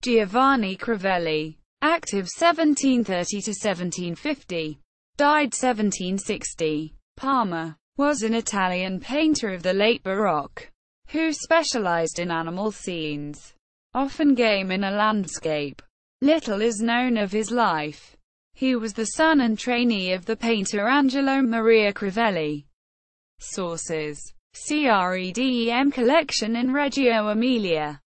Giovanni Crivelli, active 1730 to 1750, died 1760. Parma, was an Italian painter of the late Baroque, who specialized in animal scenes, often game in a landscape. Little is known of his life. He was the son and trainee of the painter Angelo Maria Crivelli. Sources: CREDEM collection in Reggio Emilia.